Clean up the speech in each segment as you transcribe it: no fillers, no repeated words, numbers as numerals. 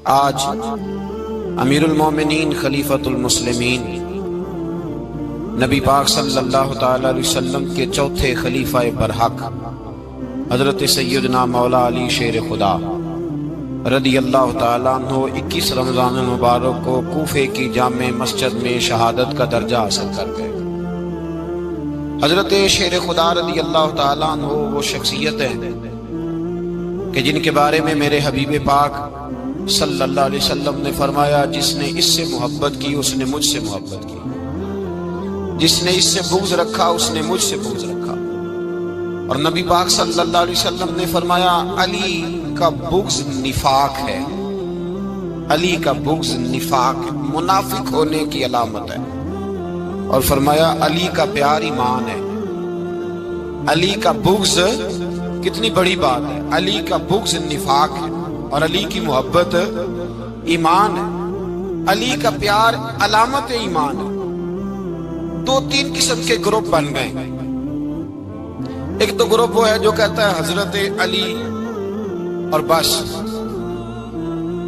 آج امیر المومنین خلیفۃ المسلمین نبی پاک صلی اللہ تعالی علیہ وسلم کے چوتھے خلیفہ برحق حضرت سیدنا مولا علی شیر خدا رضی اللہ تعالیٰ عنہ 21 رمضان المبارک کو کوفے کی جامع مسجد میں شہادت کا درجہ حاصل کر گئے۔ حضرت شیر خدا رضی اللہ تعالیٰ عنہ وہ شخصیت ہیں کہ جن کے بارے میں میرے حبیب پاک صلی اللہ علیہ وسلم نے فرمایا، جس نے اس سے محبت کی اس نے مجھ سے محبت کی، جس نے اس سے بغض رکھا اس نے مجھ سے بغض رکھا۔ اور نبی پاک صلی اللہ علیہ وسلم نے فرمایا علی کا بغض نفاق ہے، علی کا بغض نفاق منافق ہونے کی علامت ہے، اور فرمایا علی کا پیار ایمان ہے۔ علی کا بغض کتنی بڑی بات ہے، علی کا بغض نفاق ہے اور علی کی محبت ایمان ہے، علی کا پیار علامت ایمان ہے۔ دو تین قسم کے گروپ بن گئے۔ ایک تو گروپ وہ ہے جو کہتا ہے حضرت علی اور بس،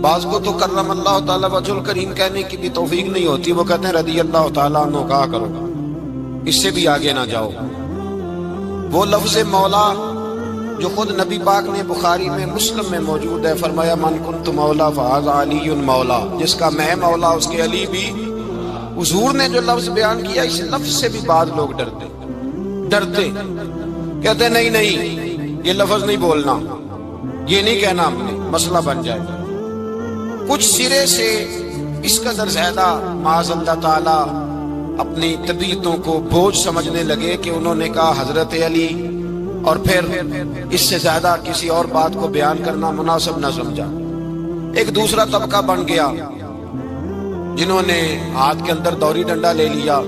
بعض کو تو کرم اللہ تعالیٰ وجہ الکریم کہنے کی بھی توفیق نہیں ہوتی، وہ کہتے ہیں رضی اللہ تعالیٰ عنہ کہا کرو، اس سے بھی آگے نہ جاؤ۔ وہ لفظ مولا جو خود نبی پاک نے بخاری میں مسلم میں موجود ہے، فرمایا من کنت مولا فہذا علی مولا، جس کا میں مولا اس کے علی بھی۔ حضور نے جو لفظ بیان کیا اس لفظ سے بھی بعض لوگ ڈرتے کہتے نہیں نہیں یہ لفظ نہیں بولنا، یہ نہیں کہنا، ہم نے مسئلہ بن جائے گا۔ کچھ سرے سے اس قدر زیادہ معاذ اللہ تعالی اپنی طبیعتوں کو بوجھ سمجھنے لگے کہ انہوں نے کہا حضرت علی، اور پھر اس سے زیادہ کسی اور بات کو بیان کرنا مناسب نہ سمجھا۔ ایک دوسرا طبقہ بن گیا جنہوں نے ہاتھ کے اندر دوری ڈنڈا لے لیا،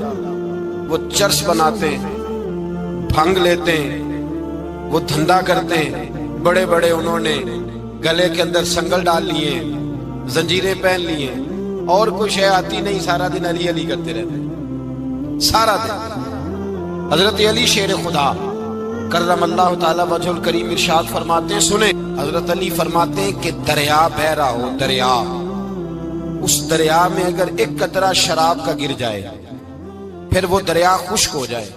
وہ چرس بناتے ہیں، بھنگ لیتے ہیں، وہ دھندا کرتے ہیں، بڑے بڑے انہوں نے گلے کے اندر سنگل ڈال لیے ہیں، زنجیریں پہن لیے ہیں، اور کوئی شے آتی نہیں، سارا دن علی علی کرتے رہتے ہیں سارا دن۔ حضرت علی شیر خدا کرم اللہ تعالی وجہ الکریم ارشاد فرماتے ہیں، سنیں، حضرت علی فرماتے ہیں کہ دریا بہ رہا ہو، دریا، اس دریا میں اگر ایک قطرہ شراب کا گر جائے پھر وہ دریا خشک ہو جائے،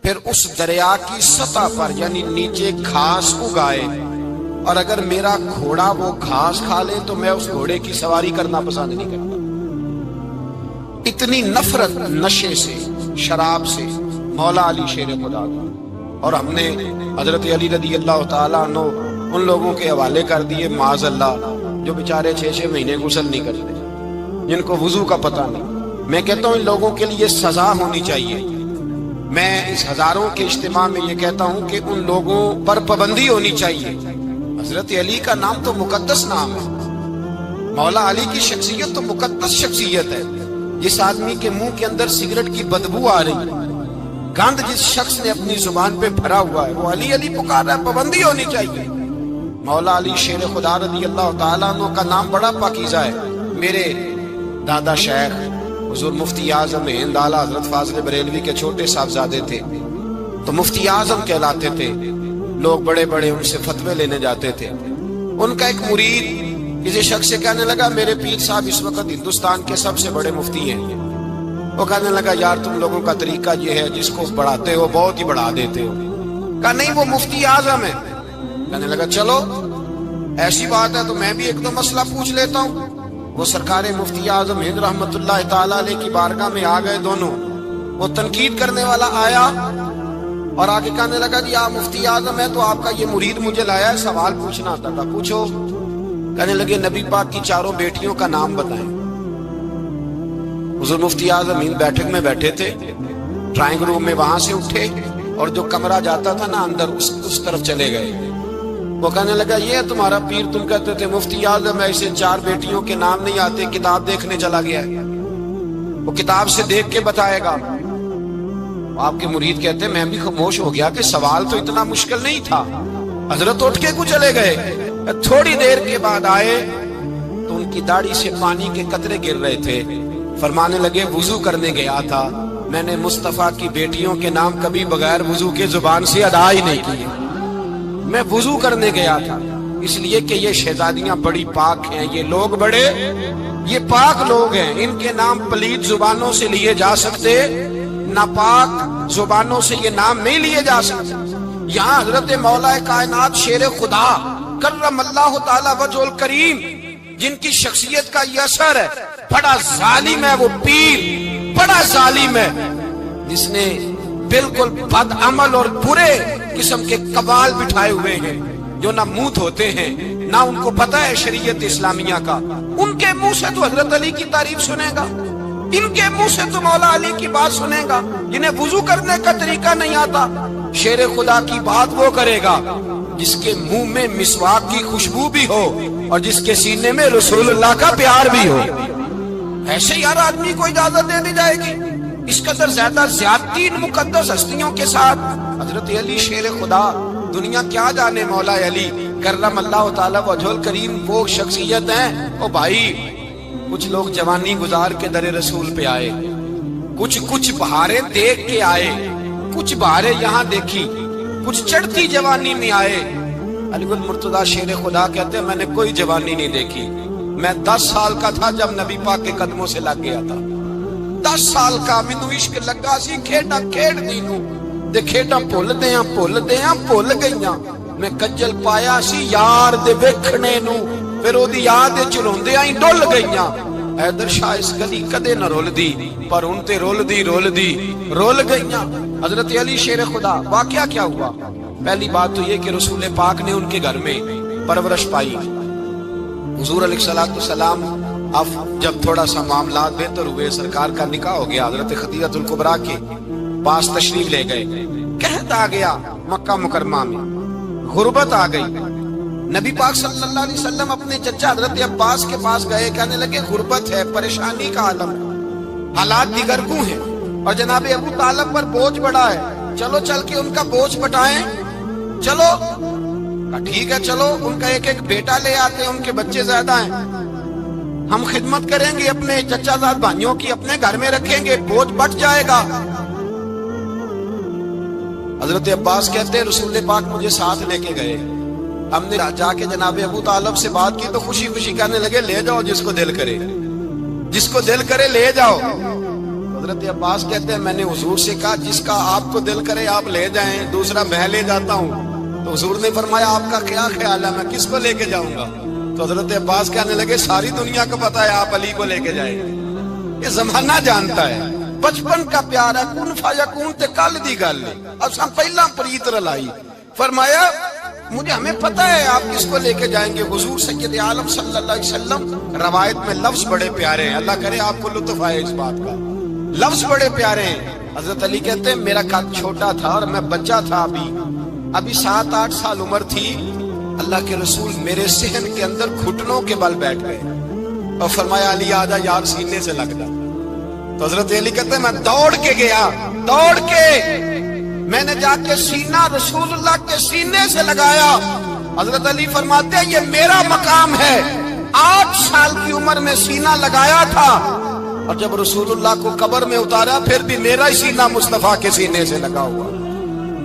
پھر اس دریا کی سطح پر یعنی نیچے گھاس اگائے، اور اگر میرا گھوڑا وہ گھاس کھا لے تو میں اس گھوڑے کی سواری کرنا پسند نہیں کرتا۔ اتنی نفرت نشے سے، شراب سے مولا علی شیر خدا کا۔ اور ہم نے حضرت علی رضی اللہ تعالیٰ عنہ ان لوگوں کے حوالے کر دیے معاذ اللہ جو بیچارے 6 مہینے غسل نہیں کرتے، جن کو وضو کا پتہ نہیں۔ میں کہتا ہوں ان لوگوں کے لیے سزا ہونی چاہیے۔ میں اس ہزاروں کے اجتماع میں یہ کہتا ہوں کہ ان لوگوں پر پابندی ہونی چاہیے۔ حضرت علی کا نام تو مقدس نام ہے، مولا علی کی شخصیت تو مقدس شخصیت ہے۔ جس آدمی کے منہ کے اندر سگریٹ کی بدبو آ رہی ہے، گند جس شخص نے اپنی زبان پہ بھرا ہوا ہے، وہ علی علی پکار رہا ہے، پابندی ہونی چاہیے۔ مولا علی شیر خدا رضی اللہ تعالیٰ عنہ کا نام بڑا پاکیزہ ہے۔ میرے دادا شیخ حضور مفتی اعظم ہند اعلیٰ حضرت فاضل بریلوی کے چھوٹے صاحبزادے تھے، تو مفتی اعظم کہلاتے تھے، لوگ بڑے بڑے ان سے فتوے لینے جاتے تھے۔ ان کا ایک مرید کسی شخص سے کہنے لگا میرے پیر صاحب اس وقت ہندوستان کے سب سے بڑے مفتی ہیں۔ وہ کہنے لگا یار تم لوگوں کا طریقہ یہ ہے، جس کو بڑھاتے ہو بہت ہی بڑھا دیتے ہو۔ کہا نہیں وہ مفتی اعظم ہے۔ کہنے لگا چلو ایسی بات ہے تو میں بھی ایک دو مسئلہ پوچھ لیتا ہوں۔ وہ سرکار مفتی اعظم ہند رحمت اللہ تعالیٰ علیہ کی بارگاہ میں آ گئے دونوں۔ وہ تنقید کرنے والا آیا اور آگے کہنے لگا جی آپ مفتی اعظم ہے تو آپ کا یہ مرید مجھے لایا ہے، سوال پوچھنا تھا، پوچھو۔ کہنے لگے نبی پاک کی 4 بیٹیوں کا نام بتائیں۔ حضور مفتی اعظم ہند بیٹھک میں بیٹھے تھے، ڈرائنگ روم میں وہاں سے اٹھے اور جو کمرہ جاتا تھا نا اندر اس طرف چلے گئے۔ وہ کہنے لگا یہ ہے تمہارا پیر، تم کہتے تھے مفتی اعظم ہے، اسے 4 بیٹیوں کے نام نہیں آتے، کتاب دیکھنے چلا گیا ہے، وہ کتاب سے دیکھ کے بتائے گا۔ آپ کے مرید کہتے ہیں میں بھی خاموش ہو گیا کہ سوال تو اتنا مشکل نہیں تھا۔ حضرت اٹھ کے کو چلے گئے، تھوڑی دیر کے بعد آئے تو ان کی داڑھی سے پانی کے قطرے گر رہے تھے۔ فرمانے لگے وضو کرنے گیا تھا، میں نے مصطفیٰ کی بیٹیوں کے نام کبھی بغیر وضو کے زبان سے ادا ہی نہیں کیے۔ میں وضو کرنے گیا تھا، اس لیے کہ یہ شہزادیاں بڑی پاک ہیں، یہ لوگ بڑے یہ پاک لوگ ہیں، ان کے نام پلیت زبانوں سے لیے جا سکتے، ناپاک زبانوں سے یہ نام نہیں لیے جا سکتے۔ یہاں حضرت مولا کائنات شیر خدا کرم اللہ تعالی وجہ الکریم، جن کی شخصیت کا یہ اثر ہے، بڑا ظالم ہے وہ پیر، بڑا ظالم ہے، جس نے بالکل بد عمل اور برے قسم کے قبال بٹھائے ہوئے ہیں، جو نہ منہ دھوتے ہیں نہ ان کو پتہ ہے شریعت اسلامیہ کا۔ ان کے منہ سے تو حضرت علی کی تعریف سنے گا، ان کے منہ سے تو مولا علی کی بات سنے گا، جنہیں وضو کرنے کا طریقہ نہیں آتا۔ شیر خدا کی بات وہ کرے گا جس کے منہ میں مسواک کی خوشبو بھی ہو اور جس کے سینے میں رسول اللہ کا پیار بھی ہو۔ ایسے یار آدمی کو اجازت دے دی جائے گی؟ اس قدر زیادہ زیادتی ان مقدس ہستیوں کے ساتھ۔ حضرت علی شیر خدا، دنیا کیا جانے مولا علی کرم اللہ تعالی وجہ الکریم وہ شخصیت ہیں۔ او بھائی، کچھ لوگ جوانی گزار کے در رسول پہ آئے، کچھ بہاریں دیکھ کے آئے، کچھ بہاریں یہاں دیکھی، کچھ چڑھتی جوانی میں آئے۔ علی گل مرتضیٰ شیر خدا کہتے ہیں میں نے کوئی جوانی نہیں دیکھی، میں 10 سال کا تھا جب نبی پاک کے قدموں سے لگ گیا تھا، 10 سال کا مینوں عشق لگا سی، کھیڈا کھیڈ دی نوں تے کھیڈاں بھول گئیاں، میں کجل پایا سی یار دے ویکھنے نوں، پھر او دی یاد وچ روندیاں ہی ڈل گئیاں۔ حیدر شاہ اس گلی کدے نہ رول دی، پر ان تے رول گئیاں۔ حضرت علی شیر خدا، واقعہ کیا ہوا؟ پہلی بات تو یہ کہ رسول پاک نے ان کے گھر میں پرورش پائی۔ حضور علیہ السلام اب جب تھوڑا سا معاملات بہتر ہوئے، سرکار کا نکاح ہو گیا، حضرت خدیجہ الکبریٰ کے پاس تشریف لے گئے۔ قحط آ گیا مکہ مکرمہ میں، غربت آ گئی۔ نبی پاک صلی اللہ علیہ وسلم اپنے چچا حضرت عباس کے پاس گئے، کہنے لگے غربت ہے، پریشانی کا عالم ہے، حالات دیگر کو ہیں، اور جناب ابو طالب پر بوجھ بڑا ہے، چلو چل کے ان کا بوجھ بٹائیں۔ چلو ٹھیک ہے، چلو ان کا ایک بیٹا لے آتے ہیں، ان کے بچے زیادہ ہیں، ہم خدمت کریں گے اپنے چچا زاد بھائیوں کی، اپنے گھر میں رکھیں گے، بوجھ بٹ جائے گا۔ حضرت عباس کہتے ہیں رسول پاک مجھے ساتھ لے کے گئے، ہم نے جا کے جناب ابو طالب سے بات کی تو خوشی خوشی کہنے لگے لے جاؤ جس کو دل کرے لے جاؤ۔ حضرت عباس کہتے ہیں میں نے حضور سے کہا جس کا آپ کو دل کرے آپ لے جائیں، دوسرا میں لے جاتا ہوں۔ تو حضور نے فرمایا آپ کا کیا خیال ہے، میں کس کو لے کے جاؤں گا؟ تو حضرت عباس کہنے لگے ساری دنیا کو پتا ہے آپ علی کو لے کے جائیں گے، یہ زمانہ جانتا ہے، بچپن کا پیار ہے، کن فیکون تے کل دی گل ہے، اب سب پہلا پریت رلائی۔ فرمایا ہمیں پتہ ہے آپ کس کو لے کے جائیں گے، حضور سید عالم صلی اللہ علیہ وسلم۔ روایت میں لفظ بڑے پیارے ہیں، اللہ کرے آپ کو لطف آئے اس بات کا، لفظ بڑے پیارے ہیں۔ حضرت علی کہتے ہیں میرا قد چھوٹا تھا اور میں بچہ تھا، ابھی 7-8 سال عمر تھی، اللہ کے رسول میرے صحن کے اندر گھٹنوں کے بل بیٹھ گئے اور فرمایا علی آجا یار سینے سے لگ جا۔ تو حضرت علی کہتے ہیں میں دوڑ کے گیا، میں نے جا کے سینہ رسول اللہ کے سینے سے لگایا۔ حضرت علی فرماتے ہیں یہ میرا مقام ہے، 8 سال کی عمر میں سینہ لگایا تھا، اور جب رسول اللہ کو قبر میں اتارا پھر بھی میرا ہی سینہ مصطفیٰ کے سینے سے لگا ہوا،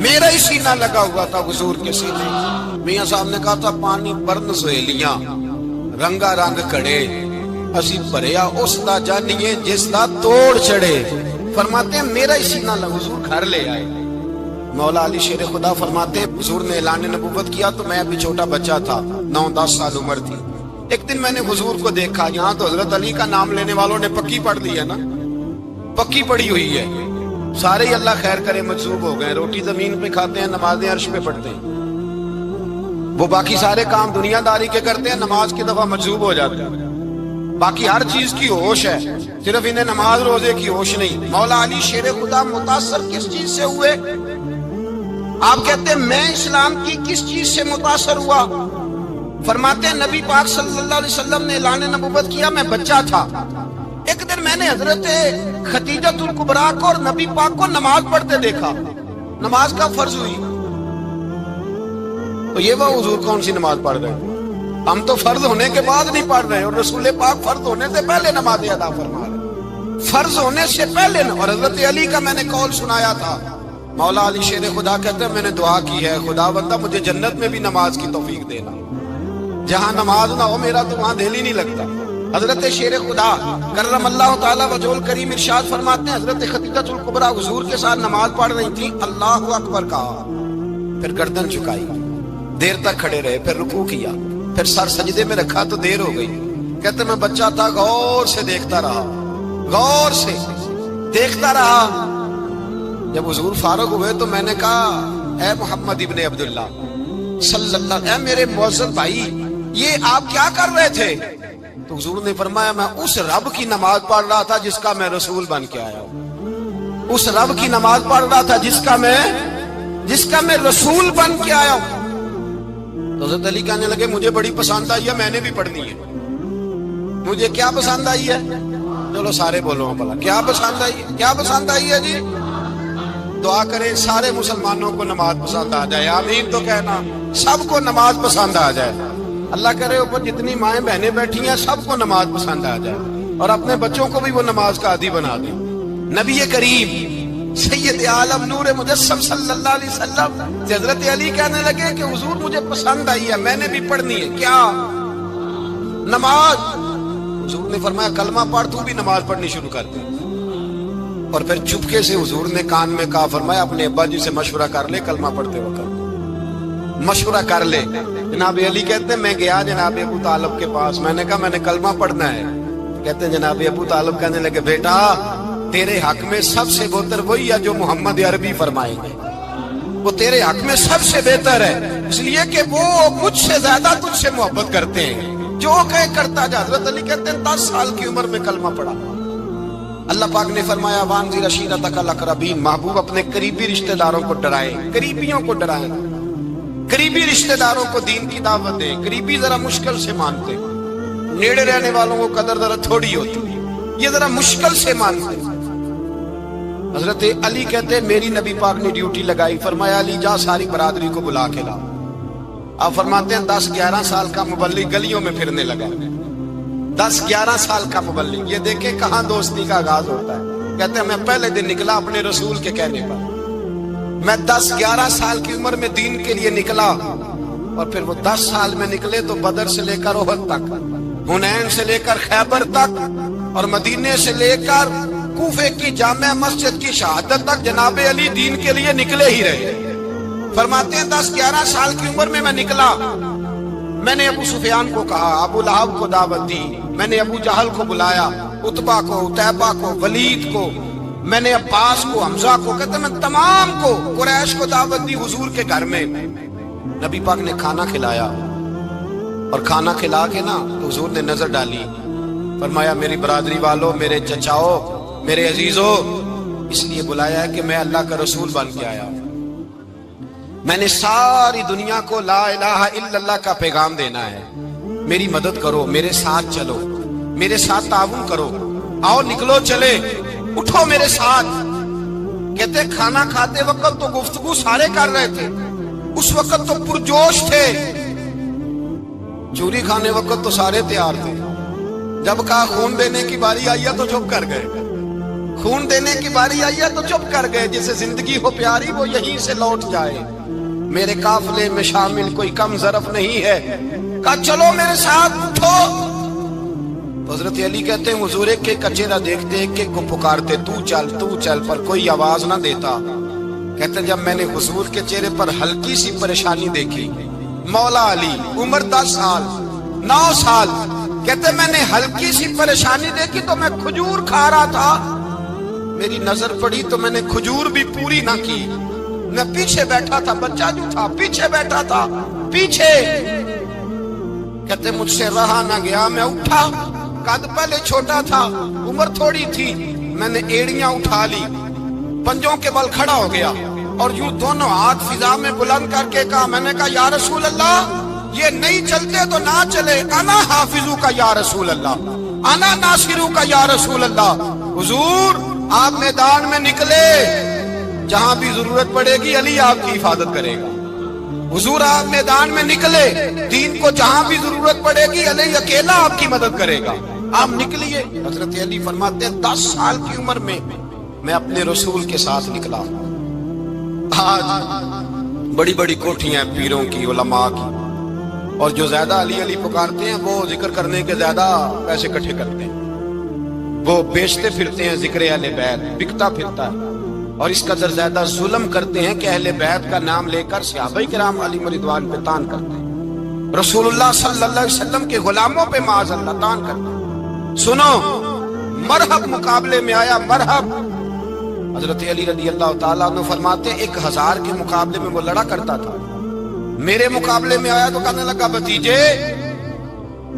میرا ہی سینہ لگا ہوا تھا حضور کے سینے۔ میاں صاحب نے کہا تھا پانی برن سہیلیاں رنگا رنگ کڑے، اسی بھریا اس دا جانیے جس دا توڑ چڑھے۔ فرماتے ہیں میرا ہی سینہ لگا، حضور گھر لے آئے۔ مولا علی شیر خدا فرماتے حضور نے اعلان نبوت کیا تو میں ابھی چھوٹا بچہ تھا، 9-10 سال عمر تھی۔ ایک دن میں نے حضور کو دیکھا، یہاں تو حضرت علی کا نام لینے والوں نے پکی پڑھ دی ہے نا، پکی پڑھی ہوئی ہے، سارے ہی اللہ خیر کرے مجذوب ہو گئے، روٹی زمین پہ کھاتے ہیں، نمازیں عرش پہ پڑھتے ہیں، وہ باقی سارے کام دنیا داری کے کرتے ہیں، نماز کی دفعہ مجذوب ہو جاتے ہیں، باقی ہر چیز کی ہوش ہے، صرف انہیں نماز روزے کی ہوش نہیں۔ مولا علی شیر خدا متاثر کس چیز سے ہوئے؟ آپ کہتے ہیں میں اسلام کی کس چیز سے متاثر ہوا؟ فرماتے ہیں نبی پاک صلی اللہ علیہ وسلم نے اعلان نبوت کیا، میں بچہ تھا، ایک دن میں نے حضرت خدیجہ الکبریٰ کو اور نبی پاک کو نماز پڑھتے دیکھا، نماز کا فرض ہوئی، تو یہ وہ حضور کون سی نماز پڑھ رہے ہیں؟ ہم تو فرض ہونے کے بعد نہیں پڑھ رہے، اور رسول پاک فرض ہونے سے پہلے نماز ادا فرما رہے، فرض ہونے سے پہلے۔ اور حضرت علی کا میں نے قول سنایا تھا، مولا علی شیر خدا کہتے ہیں میں نے دعا کی ہے خدا بندہ مجھے جنت میں بھی نماز کی توفیق دینا، جہاں نماز نہ ہو میرا تو وہاں دل ہی نہیں لگتا۔ حضرت شیر خدا کرم اللہ تعالیٰ وجہ الکریم ارشاد فرماتے ہیں حضرت خدیجہ الکبریٰ حضور کے ساتھ نماز پڑھ رہی تھی، اللہ اکبر کہا، پھر گردن جھکائی، دیر تک کھڑے رہے، پھر رکوع کیا، پھر سر سجدے میں رکھا تو دیر ہو گئی۔ کہتے میں بچہ تھا، غور سے دیکھتا رہا، غور سے دیکھتا رہا۔ جب حضور فارغ ہوئے تو میں نے کہا اے محمد ابن عبداللہ صلی اللہ، اے میرے معزز بھائی یہ آپ کیا کر رہے تھے؟ تو حضور نے فرمایا میں اس رب کی نماز پڑھ رہا تھا جس کا میں رسول بن کے آیا ہوں، اس رب کی نماز پڑھ رہا تھا جس کا میں رسول بن کے آیا ہوں۔ تو حضرت علی کہنے لگے مجھے بڑی پسند آئی ہے، میں نے بھی پڑھنی ہے۔ مجھے کیا پسند آئی ہے؟ چلو سارے بولو بھلا کیا پسند آئی ہے؟ کیا پسند آئی ہے جی؟ دعا کریں سارے مسلمانوں کو نماز پسند آ جائے، آمین تو کہنا، سب کو نماز پسند آ جائے۔ اللہ کرے اوپر جتنی مائیں بہنیں بیٹھی ہیں سب کو نماز پسند آ جائے، اور اپنے بچوں کو بھی وہ نماز کا عادی بنا دیں۔ نبی کریم سید عالم نور مجسم صلی اللہ علیہ وسلم سے حضرت علی کہنے لگے کہ حضور مجھے پسند آئی ہے، میں نے بھی پڑھنی ہے۔ کیا؟ نماز۔ حضور نے فرمایا کلمہ پڑھ، تو بھی نماز پڑھنی شروع کر دے۔ اور پھر چپکے سے حضور نے کان میں کہا، فرمایا اپنے ابا جی سے مشورہ کر لے کلمہ پڑھتے وقت، مشورہ کر لے۔ جناب علی کہتے ہیں میں گیا جناب ابو طالب کے پاس، میں نے کہا میں نے کلمہ پڑھنا ہے۔ کہتے ہیں جناب ابو طالب کہنے لگے بیٹا تیرے حق میں سب سے بہتر وہی ہے جو محمد عربی فرمائیں گے، وہ تیرے حق میں سب سے بہتر ہے، اس لیے کہ وہ مجھ سے زیادہ تجھ سے محبت کرتے ہیں، جو کہے کرتا جا۔ حضرت علی کہتے ہیں 10 سال کی عمر میں کلمہ پڑھا۔ اللہ پاک نے فرمایا وانذر عشیرتک الاقربین، محبوب اپنے قریبی رشتہ داروں کو ڈرائیں، قریبیوں کو ڈرائیں، قریبی رشتہ داروں کو دین کی دعوت دیں۔ قریبی ذرا مشکل سے مانتے، نیڑے رہنے والوں کو قدر ذرا تھوڑی ہوتی، یہ ذرا مشکل سے مانتے۔ حضرت علی کہتے ہیں میری نبی پاک نے ڈیوٹی لگائی، فرمایا علی جا ساری برادری کو بلا کے لا۔ آپ فرماتے ہیں 10-11 سال کا مبلغ گلیوں میں پھرنے لگا، 10-11 سال کا مبلغ، یہ دیکھیں کہاں دوستی کا آغاز ہوتا ہے۔ کہتے ہیں میں پہلے دن نکلا اپنے رسول کے کہنے پر، میں 10-11 سال کی عمر میں دین کے لیے نکلا، اور پھر وہ 10 سال میں نکلے تو بدر سے لے کر احد تک، حنین سے لے کر خیبر تک، اور مدینے سے لے کر کوفے کی جامع مسجد کی شہادت تک جناب علی دین کے لیے نکلے ہی رہے۔ فرماتے ہیں 10-11 سال کی عمر میں نکلا، میں نے ابو سفیان کو کہا، ابو لہب کو دعوت دی، میں نے ابو جہل کو بلایا، عتبہ کو، عتیبہ کو، ولید کو، میں نے عباس کو، حمزہ کو، کہتے میں تمام کو، قریش کو دعوت دی حضور کے گھر میں۔ نبی پاک نے کھانا کھلایا، اور کھانا کھلا کے نا حضور نے نظر ڈالی، فرمایا میری برادری والوں، میرے چچاؤ، میرے عزیزوں، اس لیے بلایا ہے کہ میں اللہ کا رسول بن کے آیا ہوں، میں نے ساری دنیا کو لا الہ الا اللہ کا پیغام دینا ہے، میری مدد کرو، میرے ساتھ چلو، میرے ساتھ تعاون کرو، آؤ نکلو چلے، اٹھو میرے ساتھ۔ کہتے کھانا کھاتے وقت تو گفتگو سارے کر رہے تھے، اس وقت تو پرجوش تھے، چوری کھانے وقت تو سارے تیار تھے، جب کہا خون دینے کی باری آئی ہے تو چپ کر گئے، خون دینے کی باری آئی ہے تو چپ کر گئے، جسے زندگی ہو پیاری وہ یہیں سے لوٹ جائے، میرے قافلے میں شامل کوئی کم ظرف نہیں ہے، کہا چلو میرے ساتھ اٹھو۔ حضرت علی کہتے ہیں حضور ایک ایک کا چہرہ دیکھتے ایک ایک کو پکارتے تو چل، پر کوئی آواز نہ دیتا۔ کہتے ہیں جب میں نے حضور کے چہرے پر ہلکی سی پریشانی دیکھی، مولا علی عمر 10 سال 9 سال، کہتے ہیں میں نے ہلکی سی پریشانی دیکھی تو میں کھجور کھا رہا تھا، میری نظر پڑی تو میں نے کھجور بھی پوری نہ کی، میں پیچھے بیٹھا تھا، بچہ جو تھا پیچھے بیٹھا تھا، پیچھے۔ کہتے مجھ سے رہا نہ گیا، میں اٹھا، قد پہلے چھوٹا تھا، عمر تھوڑی تھی، میں نے ایڑیاں اٹھا لی، پنجوں کے بل کھڑا ہو گیا، اور یوں دونوں ہاتھ فضا میں بلند کر کے کہا، میں نے کہا یا رسول اللہ یہ نہیں چلتے تو نہ چلے، انا حافظو کا یا رسول اللہ، انا ناصرو کا یا رسول اللہ۔ حضور آپ میدان میں نکلے، جہاں بھی ضرورت پڑے گی علی آپ کی حفاظت کرے گا، حضور آپ میدان میں نکلے، دین کو جہاں بھی ضرورت پڑے گی علی اکیلا آپ کی مدد کرے گا، آپ نکلیے۔ حضرت علی فرماتے ہیں 10 سال کی عمر میں میں اپنے رسول کے ساتھ نکلا۔ آج بڑی بڑی کوٹھیاں پیروں کی، علماء کی، اور جو زیادہ علی علی پکارتے ہیں وہ ذکر کرنے کے زیادہ پیسے اکٹھے کرتے ہیں، وہ بیچتے پھرتے ہیں ذکر اہل بیت، بکتا پھرتا ہے، اور اس قدر زیادہ ظلم کرتے ہیں کہ اہل بیت کا نام لے کر صحابہ کرام علی رضوان پہ تان کرتے ہیں، رسول اللہ صلی اللہ علیہ وسلم کے غلاموں پہ معاذ اللہ تان کرتے ہیں۔ سنو، مرحب مقابلے میں آیا، مرحب۔ حضرت علی رضی اللہ تعالیٰ عنہ فرماتے 1000 کے مقابلے میں وہ لڑا کرتا تھا، میرے مقابلے میں آیا تو کہنے لگا بھتیجے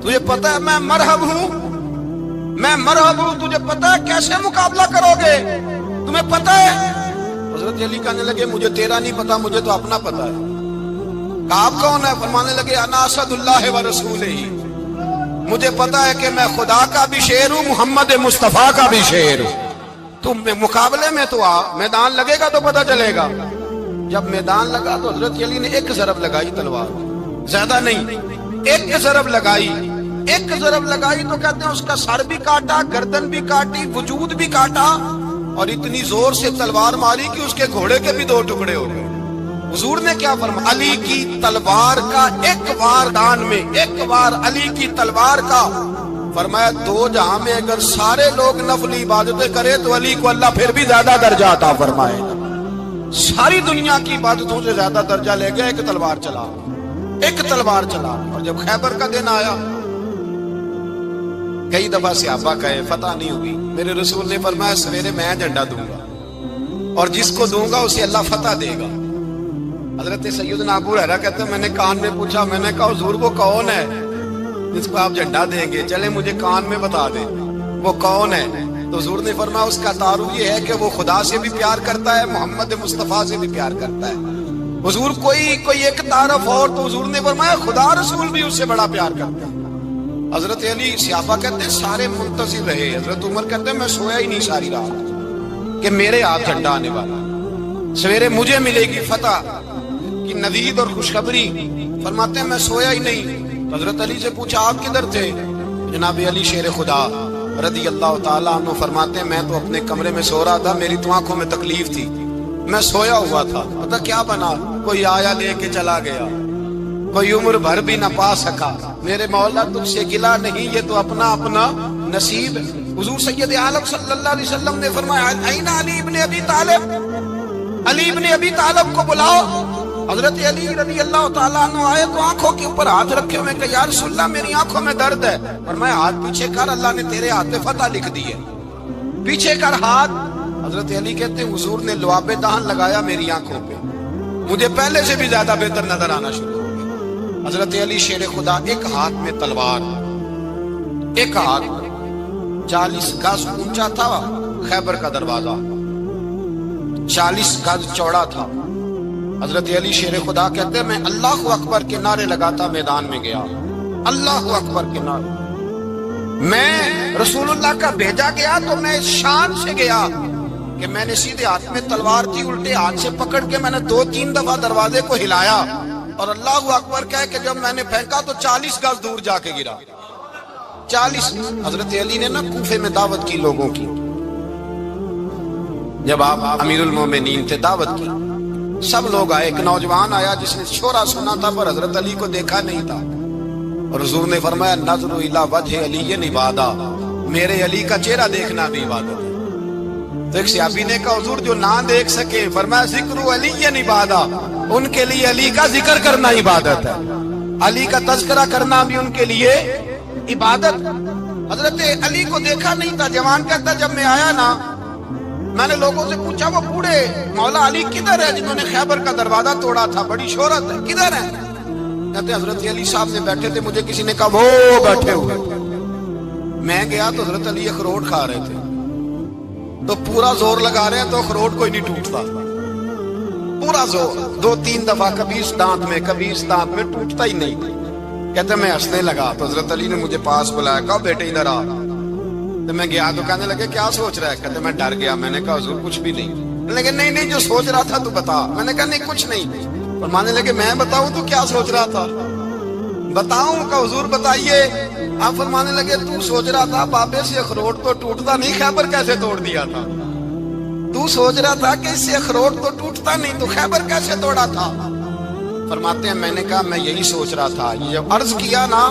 تجھے پتہ ہے میں مرحب ہوں، میں مرحب ہوں، تجھے پتہ ہے کیسے مقابلہ کرو گے، تمہیں پتہ ہے؟ حضرت علی کہنے لگے مجھے تیرا نہیں پتا، مجھے تو اپنا پتا ہے۔ آپ کون ہے؟ فرمانے لگے انا اسد اللہ و رسولہ، مجھے پتا ہے کہ میں خدا کا بھی شیر ہوں، محمد مصطفیٰ کا بھی شیر ہوں۔ تم مقابلے میں تو آ، میدان لگے گا تو پتا چلے گا۔ جب میدان لگا تو حضرت علی نے ایک ضرب لگائی تلوار، زیادہ نہیں، ایک ضرب لگائی، ایک ضرب لگائی تو کہتے ہیں اس کا سر بھی کاٹا، گردن بھی کاٹی، وجود بھی کاٹا، اور اتنی زور سے تلوار ماری کہ اس کے گھوڑے کے بھی 2 ٹکڑے ہو گئے۔ حضور نے کیا فرمایا؟ علی کی تلوار کا ایک وار دان میں، ایک وار علی کی تلوار کا، فرمایا 2 جہاں میں اگر سارے لوگ نفلی عبادتیں کرے تو علی کو اللہ پھر بھی زیادہ درجہ عطا فرمائے گا۔ ساری دنیا کی عبادتوں سے زیادہ درجہ لے گیا ایک تلوار چلا، ایک تلوار چلا۔ اور جب خیبر کا دن آیا، کئی دفعہ صحابہ کہے فتح نہیں ہوئی، میرے رسول نے فرمایا سویرے میں جھنڈا دوں گا اور جس کو دوں گا اسے اللہ فتح دے گا۔ حضرت سیدنا ابو ہریرہ کہتے ہیں میں نے کان میں پوچھا، میں نے کہا حضور وہ کون ہے جس کو آپ جھنڈا دیں گے؟ چلے مجھے کان میں بتا دیں وہ کون ہے۔ تو حضور نے فرمایا اس کا تعارف یہ ہے کہ وہ خدا سے بھی پیار کرتا ہے، محمد مصطفیٰ سے بھی پیار کرتا ہے۔ حضور کوئی ایک تعارف اور، تو حضور نے فرمایا خدا رسول بھی اس سے بڑا پیار کرتا ہے۔ حضرت علی صحابہ کہتے ہیں سارے منتظر رہے، حضرت عمر کہتے ہیں میں سویا ہی نہیں ساری رات کہ میرے ہاتھ جھنڈا آنے والا، سویرے مجھے ملے گی فتح کی نوید اور خوشخبری۔ فرماتے ہیں میں سویا ہی نہیں۔ حضرت علی سے پوچھا آپ کدھر تھے؟ جناب علی شیر خدا رضی اللہ تعالیٰ عنہ فرماتے ہیں میں تو اپنے کمرے میں سو رہا تھا، میری تو آنکھوں میں تکلیف تھی، میں سویا ہوا تھا، پتہ کیا بنا؟ کوئی آیا لے کے چلا گیا، کوئی عمر بھر بھی نہ پا سکا۔ میرے مولا تجھ سے گلہ نہیں، یہ تو اپنا اپنا نصیب ہے۔ حضور سید عالم صلی اللہ علیہ وسلم نے فرمایا این علی ابن ابی طالب، علی ابن ابی طالب کو بلاؤ۔ حضرت علی رضی اللہ تعالیٰ عنہ آئے تو آنکھوں کے اوپر ہاتھ رکھے ہوئے کہ یا رسول اللہ میری آنکھوں میں درد ہے۔ فرمایا ہاتھ پیچھے کر، اللہ نے تیرے ہاتھ پہ فتح لکھ دی ہے، پیچھے کر ہاتھ۔ حضرت علی کہتے ہیں حضور نے لعاب دہن لگایا میری آنکھوں پہ، مجھے پہلے سے بھی زیادہ بہتر نظر آنا شروع ہو گیا۔ حضرت علی شیر خدا، ایک ہاتھ میں تلوار، ایک ہاتھ 40 گز اونچا تھا خیبر کا دروازہ، 40 گز چوڑا تھا۔ حضرت علی شیر خدا کہتے ہیں میں اللہ اکبر کے نعرے لگاتا میدان میں گیا، اللہ اکبر کے نعرے۔ میں رسول اللہ کا بھیجا گیا تو میں شان سے گیا کہ میں نے سیدھے ہاتھ میں تلوار تھی، الٹے ہاتھ سے پکڑ کے میں نے 2-3 دفعہ دروازے کو ہلایا اور اللہ اکبر کہہ کہ جب میں نے پھینکا تو 40 گز دور جا کے گرا، 40۔ حضرت علی نے نا کوفے میں دعوت کی لوگوں کی، جب آپ امیر المومنین تھے دعوت کی، سب لوگ آئے۔ ایک نوجوان آیا جس نے شورا سنا تھا پر حضرت علی کو دیکھا نہیں تھا، اور حضور نے فرمایا نظر الی وجہ علی عبادہ، میرے علی کا چہرہ دیکھنا بھی عبادت ہے۔ تو ایک صحابی نے کہا حضور جو نہ دیکھ سکے، فرمایا ذکر علی عبادہ، ان کے لیے علی کا ذکر کرنا عبادت ہے، علی کا تذکرہ کرنا بھی ان کے لیے عبادت۔ حضرت علی کو دیکھا نہیں تھا، جوان کہتا جب میں آیا نا میں نے لوگوں سے پوچھا وہ بوڑھے مولا علی کدھر ہے جنہوں نے خیبر کا دروازہ توڑا تھا، بڑی شہرت ہے، کدھر ہے؟ کہتے حضرت علی صاحب نے بیٹھے تھے، مجھے کسی نے کہا وہ بیٹھے ہوئے۔ میں گیا تو حضرت علی اخروٹ کھا رہے تھے، تو پورا زور لگا رہے ہیں تو اخروٹ کوئی نہیں ٹوٹتا، پورا زور 2-3 دفعہ کبھی اس دانت میں کبھی اس دانت میں، ٹوٹتا ہی نہیں۔ کہتے میں ہنسنے لگا تو حضرت علی نے مجھے پاس بلایا، کہا بیٹے ادھر آ۔ تو میں گیا تو کہنے لگے کیا سوچ رہا ہے؟ کہتے میں ڈر گیا، میں نے کہا حضور کچھ بھی نہیں۔ لیکن نہیں جو سوچ رہا تھا تو بتا۔ میں نے کہا نہیں کچھ نہیں۔ فرمانے لگے میں بتاؤں تو کیا سوچ رہا تھا؟ بتاؤں؟ کہ حضور بتائیے۔ آپ فرمانے لگے تو سوچ رہا تھا بابے سے اخروٹ تو ٹوٹتا نہیں، خیبر کیسے توڑ دیا تھا؟ تو سوچ رہا تھا کہ اس سے اخروٹ تو ٹوٹتا نہیں تو خیبر کیسے توڑا تھا؟ فرماتے ہیں میں نے کہا میں یہی سوچ رہا تھا. یہ جب عرض کیا نا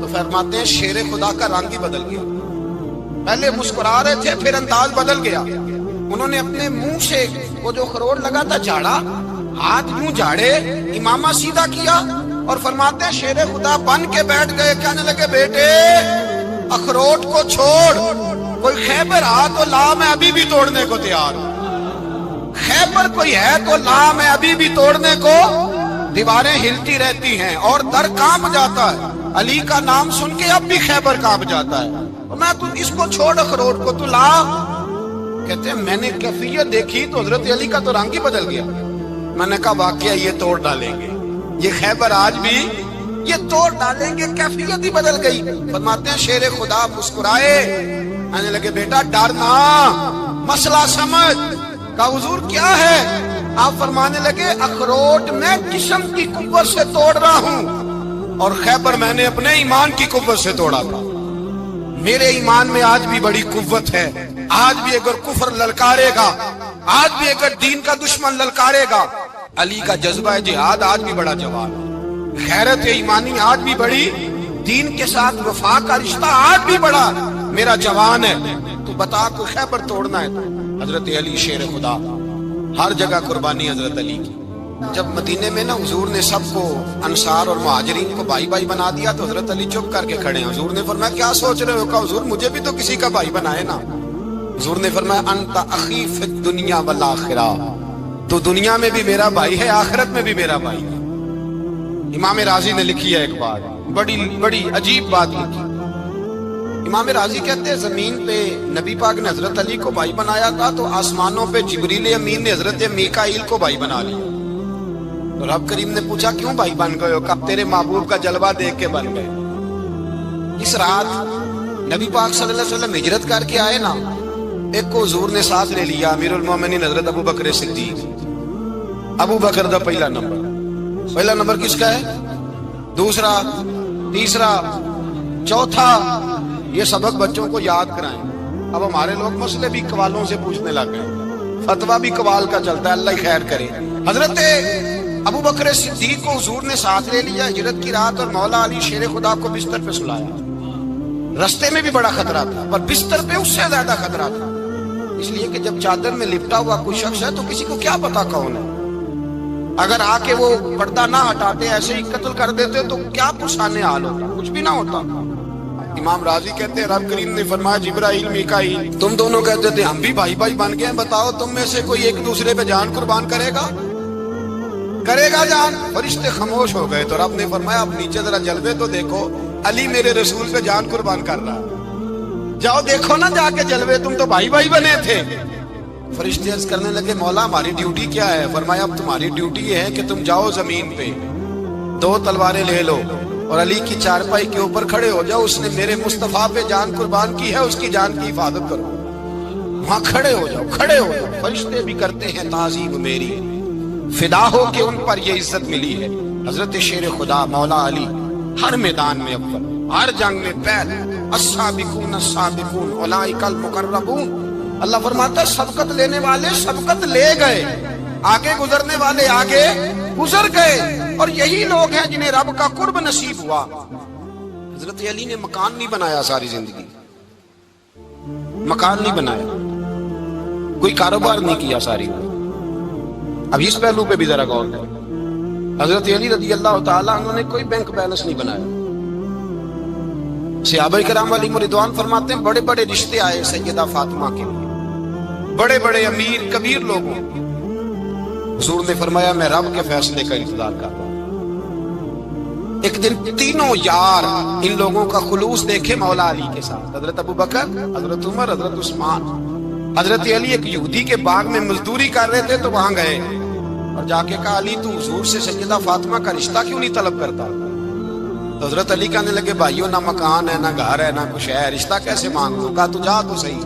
تو فرماتے ہیں شیر خدا کا رنگ ہی بدل گیا. پہلے مسکرا رہے تھے پھر انداز بدل گیا. انہوں نے اپنے منہ سے وہ جو خروٹ لگا تھا جھاڑا, ہاتھ منہ جھاڑے, امامہ سیدھا کیا اور فرماتے ہیں شیر خدا بن کے بیٹھ گئے. کہنے لگے بیٹے اخروٹ کو چھوڑ, کوئی خیبر آ تو لا, میں ابھی بھی توڑنے کو تیار ہوں. خیبر کوئی ہے تو لا, میں ابھی بھی توڑنے کو. دیواریں ہلتی رہتی ہیں اور در کانپ جاتا ہے. علی کا نام سن کے اب بھی خیبر کانپ جاتا ہے. میں تو اس کو چھوڑ اخروٹ کو تو لا. کہتے ہیں میں نے کیفیت دیکھی تو حضرت علی کا تو رنگ ہی بدل گیا. میں نے کہا واقعہ یہ توڑ ڈالیں گے, یہ خیبر آج بھی یہ توڑ ڈالیں گے, کیفیت ہی بدل گئی. فرماتے ہیں شیر خدا مسکرائے, کہنے لگے بیٹا ڈرنا, مسئلہ سمجھ. کہا حضور کیا ہے؟ آپ فرمانے لگے اخروٹ میں جسم کی قوت سے توڑ رہا ہوں اور خیبر میں نے اپنے ایمان کی قوت سے توڑا تھا. میرے ایمان میں آج بھی بڑی قوت ہے. آج بھی اگر کفر للکارے گا, آج بھی اگر دین کا دشمن للکارے گا, علی کا جذبہ جہاد آج بھی بڑا جوان ہے. غیرت ایمانی آج بھی بڑی, دین کے ساتھ وفا کا رشتہ آج بھی بڑا میرا جوان ہے. تو بتا کوئی خیبر توڑنا ہے. حضرت علی شیر خدا, ہر جگہ قربانی حضرت علی کی. جب مدینے میں نا حضور نے سب کو انصار اور مہاجرین کو بھائی بھائی بنا دیا تو حضرت علی چپ کر کے کھڑے ہیں. حضور نے فرمایا کیا سوچ رہے ہو؟ کہا حضور مجھے بھی تو کسی کا بھائی بنائے نا. حضور نے فرمایا انت اخی فی الدنیا والآخرہ, تو دنیا میں بھی میرا بھائی ہے, آخرت میں بھی میرا بھائی ہے. امام راضی نے لکھی ہے ایک بات, بڑی عجیب بات لکھی. امام راضی کہتے ہیں زمین پہ نبی پاک نے حضرت علی کو بھائی بنایا تھا تو آسمانوں پہ جبریل امین نے حضرت میکائیل کو بھائی بنا لیا. تو رب کریم نے پوچھا کیوں بھائی بن گئے ہو؟ کب تیرے محبوب کا جلوہ دیکھ کے بن گئے. اس رات نبی پاک صلی اللہ علیہ وسلم ہجرت کر کے آئے نا, ایک کو حضور نے ساتھ لے لیا, امیر المومنین حضرت ابو بکر صدیق. ابو بکر دا پہلا نمبر کس کا ہے؟ دوسرا, تیسرا, چوتھا. یہ سبق بچوں کو یاد کرائیں. اب ہمارے لوگ مسئلے بھی قوالوں سے پوچھنے لگ گئے, فتویٰ بھی قوال کا چلتا ہے, اللہ ہی خیر کرے. حضرت ابو بکر صدیق کو حضور نے ساتھ لے لیا ہجرت کی رات, اور مولا علی شیر خدا کو بستر پہ سلایا. رستے میں بھی بڑا خطرہ تھا پر بستر پہ اس سے زیادہ خطرہ تھا, اس لیے کہ جب چادر میں لپٹا ہوا کوئی شخص ہے تو کسی کو کیا پتا کون ہے. اگر آ کے وہ پردہ نہ ہٹاتے, ایسے ہی قتل کر دیتے تو کیا پرسانے حال ہوتا, کچھ بھی نہ ہوتا. امام راضی کہتے ہیں رب کریم نے فرمایا جبرائیل میکائیل تم دونوں کہتے تھے ہم بھی بھائی بھائی بن گئے, بتاؤ تم میں سے کوئی ایک دوسرے پہ جان قربان کرے گا جان؟ فرشتے خاموش ہو گئے. تو رب نے فرمایا اب نیچے ذرا جلوے تو دیکھو, علی میرے رسول پہ جان قربان کر رہا ہے, جاؤ دیکھو نا جا کے جلوے, تم تو بھائی بھائی بنے تھے. فرشتے عرض کرنے لگے مولا ہماری ڈیوٹی کیا ہے؟ فرمایا اب تمہاری ڈیوٹی یہ ہے کہ تم جاؤ زمین پہ 2 تلواریں لے لو اور علی کی چارپائی کے اوپر کھڑے ہو جاؤ. اس نے میرے مصطفیٰ پہ جان قربان کی ہے, اس کی جان کی حفاظت کرو. وہاں کھڑے ہو جاؤ. فرشتے بھی کرتے ہیں تعظیم میری, فدا ہو کہ ان پر یہ عزت ملی ہے. حضرت شیر خدا مولا علی ہر میدان میں اول, ہر جنگ میں پہل. السابقون السابقون اولئک المقربون. اللہ فرماتا ہے سبقت لینے والے سبقت لے گئے, آگے گزرنے والے آگے گزر گئے, اور یہی لوگ ہیں جنہیں رب کا قرب نصیب ہوا. حضرت علی نے مکان نہیں بنایا ساری زندگی, مکان نہیں بنایا, کوئی کاروبار نہیں کیا ساری. اب اس پہلو پہ بھی ذرا غور کریں. حضرت علی رضی اللہ تعالیٰ عنہ نے کوئی بینک بیلنس نہیں بنایا. صحابہ کرام علیہم رضوان فرماتے ہیں بڑے بڑے رشتے آئے سیدہ فاطمہ کے لیے, بڑے بڑے امیر کبیر لوگوں. حضور نے فرمایا میں رب کے فیصلے کا انتظار کرتا ہوں. ایک دن تینوں یار ان لوگوں کا خلوص دیکھے مولا علی کے ساتھ, حضرت ابو بکر, حضرت عمر, حضرت عثمان. حضرت علی ایک یہودی کے باغ میں مزدوری کر رہے تھے تو وہاں گئے اور جا کے کہا علی تو حضور سے سیدہ فاطمہ کا رشتہ کیوں نہیں طلب کرتا؟ تو حضرت علی کہنے لگے بھائیوں نہ مکان ہے نہ گھر ہے نہ کچھ ہے, رشتہ کیسے مانگ لوں؟ کہا تو جا تو صحیح,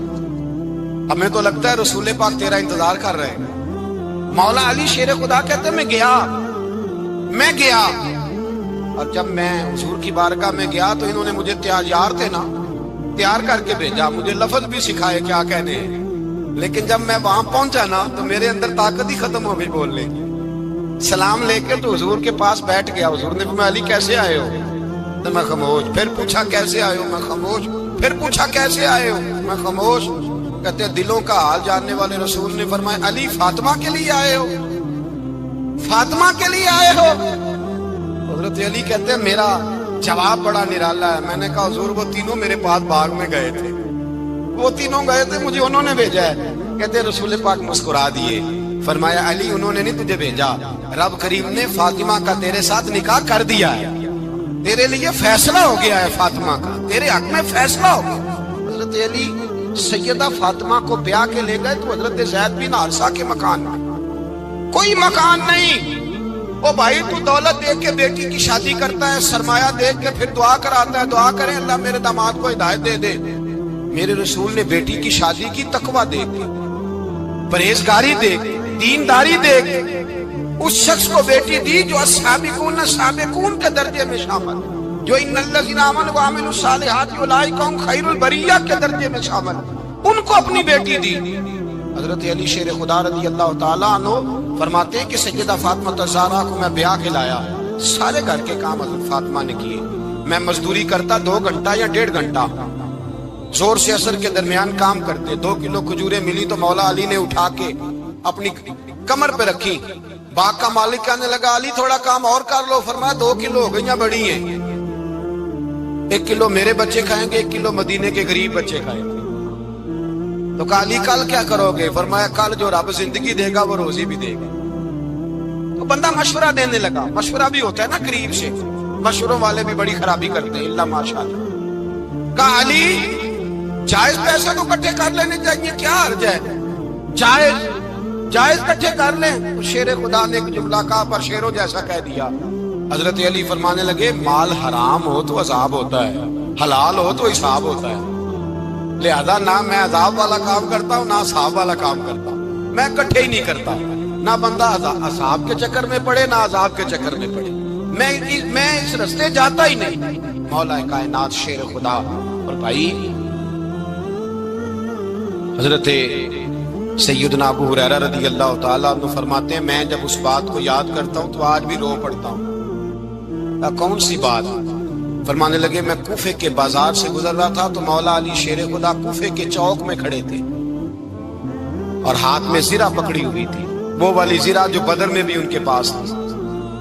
ہمیں تو لگتا ہے رسول پاک تیرا انتظار کر رہے ہیں. مولا علی شیر خدا کہتے میں گیا اور جب میں حضور کی بارگاہ میں گیا تو انہوں نے مجھے تیار تھے نا, تیار کر کے بھیجا, مجھے لفظ بھی سکھائے کیا کہنے ہیں, لیکن جب میں وہاں پہنچا نا تو میرے اندر طاقت ہی ختم ہو گئی بولنے کی. سلام لے کے تو حضور کے پاس بیٹھ گیا. حضور نے فرمایا علی کیسے آئے ہو؟ تو میں خاموش. پھر پوچھا کیسے آئے ہو؟ میں خاموش. پھر پوچھا کیسے آئے ہو؟ میں خاموش. کہتے ہیں دلوں کا حال جاننے والے رسول نے فرمایا علی فاطمہ کے لیے آئے ہو؟ فاطمہ کے لیے آئے ہو؟ حضرت علی کہتے ہیں میرا جواب بڑا نرالا ہے. میں نے کہا حضور وہ تینوں میرے پاس باغ میں گئے تھے, وہ تینوں گئے تھے, مجھے انہوں نے بھیجا ہے. کہتے ہیں رسول پاک مسکرا دیے. فرمایا علی انہوں نے نہیں تجھے بھیجا, رب کریم نے فاطمہ کا تیرے ساتھ نکاح کر دیا ہے, تیرے لیے فیصلہ ہو گیا ہے فاطمہ کا, تیرے حق میں فیصلہ ہو گیا. حضرت علی سیدہ فاطمہ کو بیاہ کے لے گئے تو حضرت زید بن حارثہ کے مکان میں, کوئی مکان نہیں. او بھائی تو دولت دیکھ کے بیٹی کی شادی کرتا ہے, سرمایہ دیکھ کے پھر دعا کراتا ہے, دعا کریں اللہ میرے داماد کو ہدایت دے دے. میرے رسول نے بیٹی کی شادی کی تقوی دیکھ کے, پرہیزگاری دیکھ, دینداری دیکھ اس شخص کو بیٹی دی جو السابقون کے درجے میں شامل, جو ان الذین آمنوا وعملوا الصالحات اولئک هم خیر البریہ کے درجے میں شامل, ان کو اپنی بیٹی دی. حضرت علی شیر خدا رضی اللہ تعالیٰ عنہ فرماتے ہیں کہ سیدہ فاطمہ الزہرا کو میں بیاہ کے لایا, سارے گھر کے کام حضرت فاطمہ نے کیے. میں مزدوری کرتا 2 گھنٹہ یا 1.5 گھنٹہ, زور سے اثر کے درمیان کام کرتے. 2 کلو کھجوریں ملی تو مولا علی نے اٹھا کے اپنی کمر پہ رکھی. باغ کا مالک کہنے لگا علی تھوڑا کام اور کر لو. فرمایا 2 کلو ہو گئیں بڑی ہیں, 1 کلو میرے بچے کھائیں گے, 1 کلو مدینے کے غریب بچے کھائیں گے. تو کہا علی کل کیا کرو گے؟ فرمایا کل جو رب زندگی دے گا وہ روزی بھی دے گا. تو بندہ مشورہ دینے لگا. مشورہ بھی ہوتا ہے نا قریب سے, مشوروں والے بھی بڑی خرابی کرتے ہیں اللہ ماشاءاللہ. کہا علی جائز پیسے تو اکٹھے کر لینے چاہیے, کیا حرج ہے, جائز اکٹھے کر لیں. شیر خدا نے ایک جملہ کہا پر شیروں جیسا کہہ دیا. حضرت علی فرمانے لگے مال حرام ہو تو عذاب ہوتا ہے, حلال ہو تو حساب ہوتا ہے. لہذا نہ میں عذاب والا کام کرتا ہوں نہ حساب والا کام کرتا ہوں, میں اکٹھے ہی نہیں کرتا. نہ بندہ حساب کے چکر میں پڑے نہ عذاب کے چکر میں پڑے, میں اس رستے جاتا ہی نہیں. مولا کائنات شیر خدا. اور بھائی حضرت سیدنا ابو ہریرہ رضی اللہ تعالیٰ عنہ فرماتے ہیں میں جب اس بات کو یاد کرتا ہوں تو آج بھی رو پڑتا ہوں. کون سی بات؟ فرمانے لگے میں کوفے کے بازار سے گزر رہا تھا تو مولا علی شیر خدا کوفے کے چوک میں کھڑے تھے اور ہاتھ میں زرہ پکڑی ہوئی تھی, وہ والی زرہ جو بدر میں بھی ان کے پاس تھی,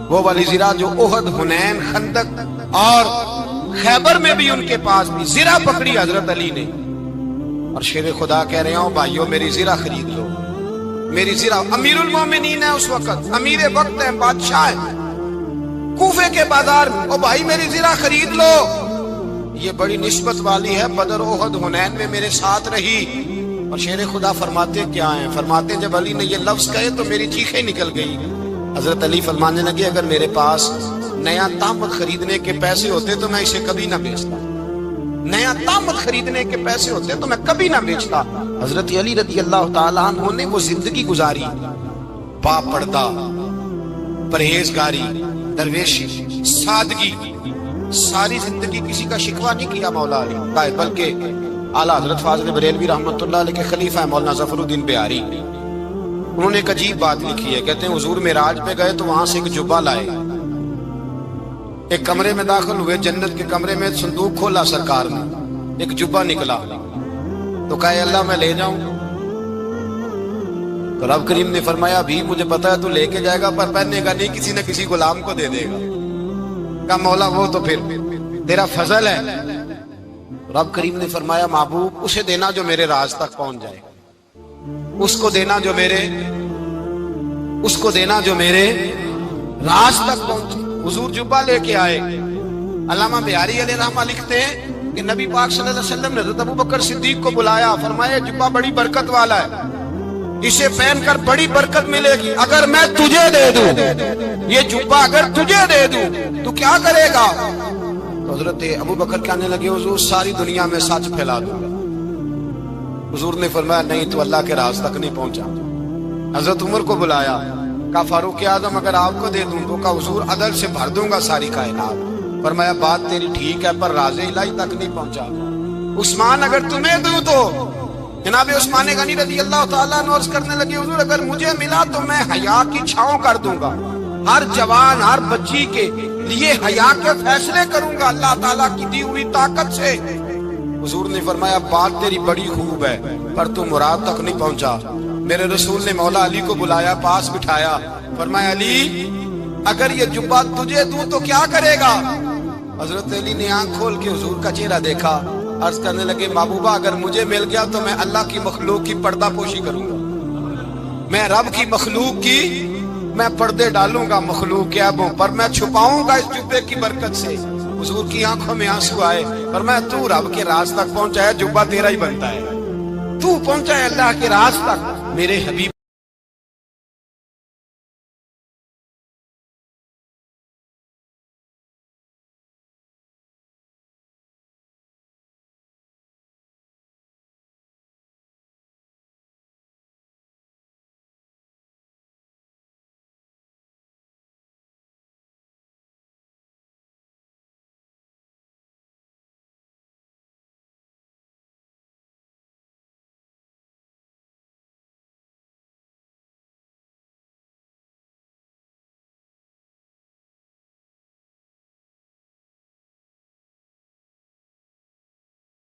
وہ والی زرہ جو احد, حنین, خندق اور خیبر میں بھی ان کے پاس تھی. زرہ پکڑی حضرت علی نے اور شیر خدا کہہ رہے ہوں بھائیو میری زرہ خرید لو. میری زرہ, امیر المومنین ہے اس وقت, امیر وقت ہے, بادشاہ ہے کوفے کے بازار میں, او بھائی میری زرہ خرید لو. یہ بڑی نسبت والی ہے, بدر, احد, حنین میں میرے ساتھ رہی. اور شیر خدا فرماتے کیا ہیں؟ فرماتے جب علی نے یہ لفظ کہے تو میری چیخیں نکل گئی. حضرت علی فرمانے لگے اگر میرے پاس نیا طامت خریدنے کے پیسے ہوتے تو میں اسے کبھی نہ بیچتا, نیا طامت خریدنے کے پیسے ہوتے تو میں کبھی نہ بیچتا. حضرت علی رضی اللہ تعالیٰ عنہ نے وہ زندگی گزاری, با پردہ, پرہیزگاری, درویشی, سادگی, ساری زندگی کسی کا شکوہ نہیں کیا مولا علی, بلکہ اعلیٰ حضرت فاضل بریلوی رحمۃ اللہ علیہ کے خلیفہ مولانا ظفر الدین بہاری, انہوں نے ایک عجیب بات لکھی ہے. کہتے ہیں حضور معراج پہ گئے تو وہاں سے ایک جبہ لائے, ایک کمرے میں داخل ہوئے, جنت کے کمرے میں صندوق کھولا سرکار نے, ایک جبہ نکلا تو کہا اللہ میں لے جاؤں. تو رب کریم نے فرمایا ابھی مجھے پتا ہے تو لے کے جائے گا پر پہننے کا نہیں, کسی نہ کسی غلام کو دے دے گا. کہا مولا وہ تو پھر تیرا فضل ہے. رب کریم نے فرمایا محبوب اسے دینا جو میرے راز تک پہنچ جائے, اس کو دینا جو میرے راز تک پہنچے. حضور جبہ لے کے آئے. علامہ بہاری علیہ رحمہ لکھتے ہیں کہ نبی پاک صلی اللہ علیہ وسلم نے حضرت ابوبکر صدیق کو بلایا, فرمایا جبہ بڑی برکت والا ہے, اسے پہن کر بڑی برکت ملے گی. اگر میں تجھے دے دوں یہ جبہ, اگر تجھے دے دوں تو کیا کرے گا؟ تو حضرت ابوبکر کہنے لگے حضور ساری دنیا میں سچ پھیلا دوں گا. حضور نے فرمایا نہیں تو اللہ کے راز تک نہیں پہنچا. حضرت عمر کو بلایا, کہا فاروق اعظم اگر آپ کو دے دوں تو کہا حضور عدل سے بھر دوں گا ساری کائنات. فرمایا بات تیری ٹھیک ہے پر راز الہی تک نہیں پہنچا. عثمان اگر تمہیں دوں تو جناب عثمان غنی رضی اللہ تعالیٰ عنہ عرض کرنے لگے حضور اگر مجھے ملا تو میں حیا کی چھاؤں کر دوں گا, ہر جوان ہر بچی کے لیے حیا کے فیصلے کروں گا اللہ تعالیٰ کی دی ہوئی طاقت سے۔ حضور نے فرمایا بات تیری بڑی خوب ہے پر تو مراد تک نہیں پہنچا۔ میرے رسول نے مولا علی کو بلایا، پاس بٹھایا، فرمایا علی اگر یہ جبہ تجھے دوں تو کیا کرے گا؟ حضرت علی نے آنکھ کھول کے حضور کا چہرہ دیکھا، عرض کرنے لگے محبوبہ اگر مجھے مل گیا تو میں اللہ کی مخلوق کی پردہ پوشی کروں گا، میں رب کی مخلوق کی میں پردے ڈالوں گا مخلوق کے عیبوں پر، میں چھپاؤں گا اس جبے کی برکت سے۔ حضور کی آنکھوں میں آنسو آئے، فرمایا تو رب کے راز تک پہنچا ہے، جبہ تیرا ہی بنتا ہے، تو پہنچا ہے اللہ کے راز تک۔ میرے حبیب